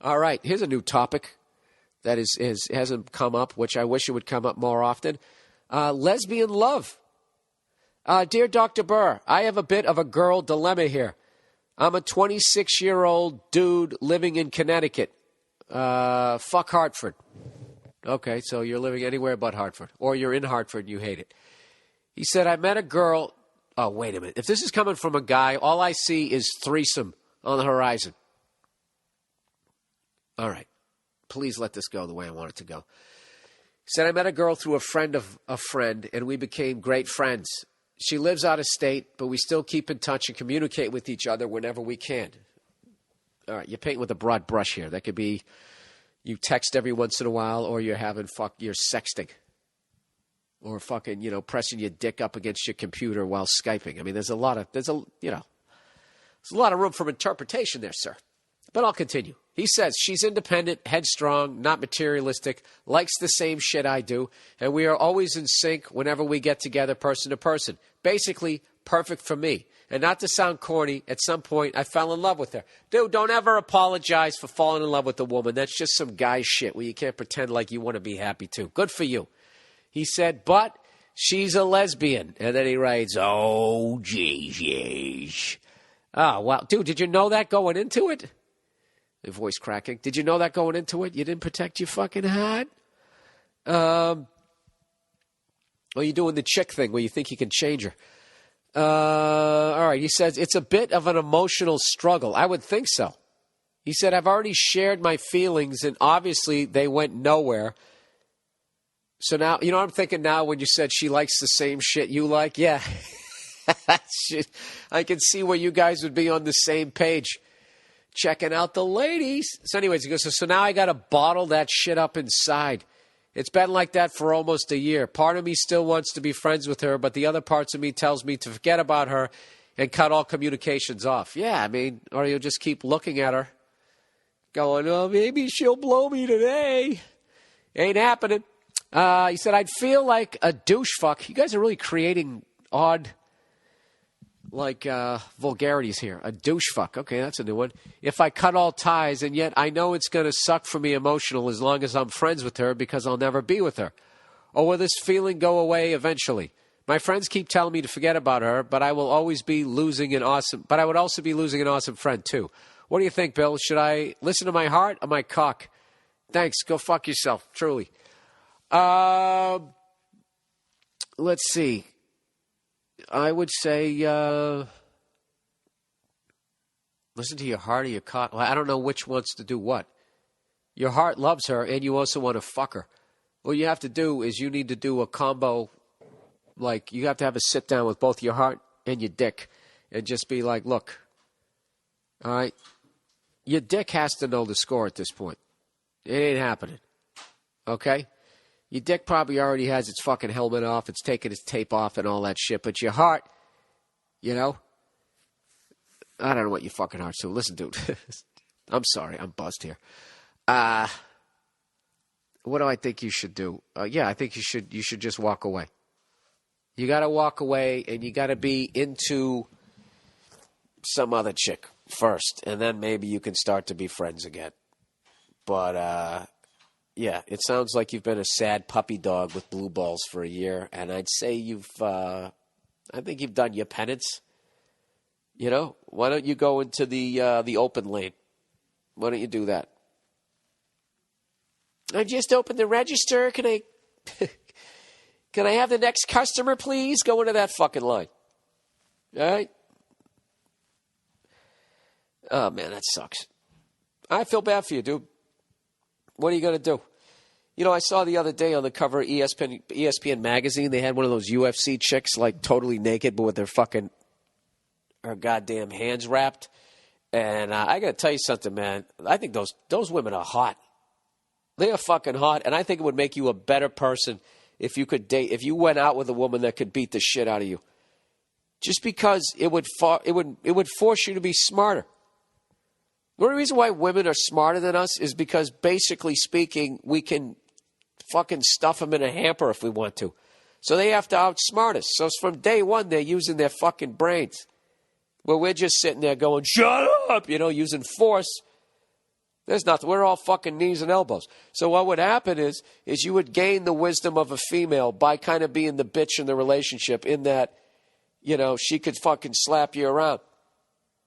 All right, here's a new topic that hasn't come up, which I wish it would come up more often. Lesbian love. Dear Dr. Burr, I have a bit of a girl dilemma here. I'm a 26-year-old dude living in Connecticut. Fuck Hartford. Okay, so you're living anywhere but Hartford. Or you're in Hartford and you hate it. He said, I met a girl. Oh, wait a minute. If this is coming from a guy, all I see is threesome on the horizon. All right. Please let this go the way I want it to go. He said, I met a girl through a friend of a friend, and we became great friends. She lives out of state, but we still keep in touch and communicate with each other whenever we can. All right, you're painting with a broad brush here. That could be you text every once in a while, or you're you're sexting. Or fucking, pressing your dick up against your computer while Skyping. I mean, there's a lot of room for interpretation there, sir. But I'll continue. He says, she's independent, headstrong, not materialistic, likes the same shit I do, and we are always in sync whenever we get together person to person. Basically, perfect for me. And not to sound corny, at some point, I fell in love with her. Dude, don't ever apologize for falling in love with a woman. That's just some guy shit where you can't pretend like you want to be happy too. Good for you. He said, but she's a lesbian. And then he writes, oh, geez. Oh, wow. Dude, did you know that going into it? The voice cracking. Did you know that going into it? You didn't protect your fucking heart? Or you're doing the chick thing where you think you can change her. All right. He says, it's a bit of an emotional struggle. I would think so. He said, I've already shared my feelings, and obviously they went nowhere. So now, what I'm thinking now when you said she likes the same shit you like? Yeah. I can see where you guys would be on the same page. Checking out the ladies. So anyways, he goes, so now I got to bottle that shit up inside. It's been like that for almost a year. Part of me still wants to be friends with her, but the other parts of me tells me to forget about her and cut all communications off. Yeah, I mean, or you'll just keep looking at her going, oh, maybe she'll blow me today. Ain't happening. He said, I'd feel like a douche fuck. You guys are really creating odd vulgarities here. A douche fuck. Okay, that's a new one. If I cut all ties, and yet I know it's going to suck for me emotional as long as I'm friends with her because I'll never be with her. Or will this feeling go away eventually? My friends keep telling me to forget about her, but I will always be losing an awesome, but I would also be losing an awesome friend too. What do you think, Bill? Should I listen to my heart or my cock? Thanks. Go fuck yourself. Truly. Let's see. I would say listen to your heart or your cock. Well, I don't know which wants to do what. Your heart loves her, and you also want to fuck her. What you have to do is you need to do a combo. Like, you have to have a sit down with both your heart and your dick and just be like, look, all right, your dick has to know the score at this point. It ain't happening. Okay? Your dick probably already has its fucking helmet off. It's taking its tape off and all that shit. But your heart, I don't know what your fucking heart's doing. Listen, dude. I'm sorry. I'm buzzed here. What do I think you should do? I think you should just walk away. You got to walk away, and you got to be into some other chick first. And then maybe you can start to be friends again. But, yeah, it sounds like you've been a sad puppy dog with blue balls for a year, and I'd say I think you've done your penance. Why don't you go into the open lane? Why don't you do that? I just opened the register. Can I have the next customer, please? Go into that fucking line. All right? Oh, man, that sucks. I feel bad for you, dude. What are you going to do? I saw the other day on the cover of ESPN magazine, they had one of those UFC chicks, like, totally naked, but with her goddamn hands wrapped. And I got to tell you something, man. I think those women are hot. They are fucking hot, and I think it would make you a better person if you went out with a woman that could beat the shit out of you. Just because it would force you to be smarter. The only reason why women are smarter than us is because, basically speaking, we can fucking stuff them in a hamper if we want to. So they have to outsmart us. So from day one, they're using their fucking brains. Where we're just sitting there going, shut up, using force. There's nothing. We're all fucking knees and elbows. So what would happen is you would gain the wisdom of a female by kind of being the bitch in the relationship, in that, you know, she could fucking slap you around.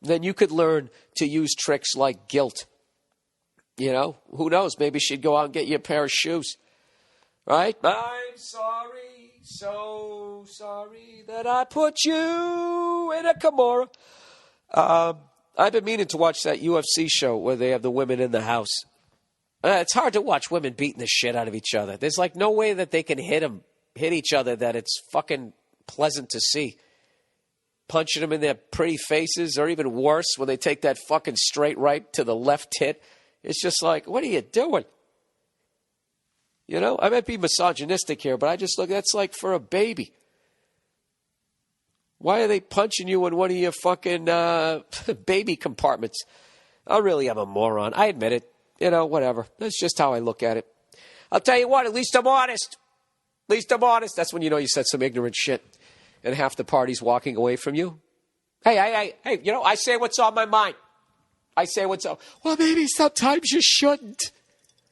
Then you could learn to use tricks like guilt. You know, who knows? Maybe she'd go out and get you a pair of shoes. Right? I'm sorry, so sorry that I put you in a Kimura. I've been meaning to watch that UFC show where they have the women in the house. It's hard to watch women beating the shit out of each other. There's like no way that they can hit each other that it's fucking pleasant to see. Punching them in their pretty faces, or even worse, when they take that fucking straight right to the left tit. It's just like, what are you doing? You know, I might be misogynistic here, but I just look, that's like for a baby. Why are they punching you in one of your fucking baby compartments? I really am a moron. I admit it. You know, whatever. That's just how I look at it. I'll tell you what, at least I'm honest. At least I'm honest. That's when you know you said some ignorant shit and half the party's walking away from you. Hey, you know, I say what's on my mind. I say what's up. Well, maybe sometimes you shouldn't.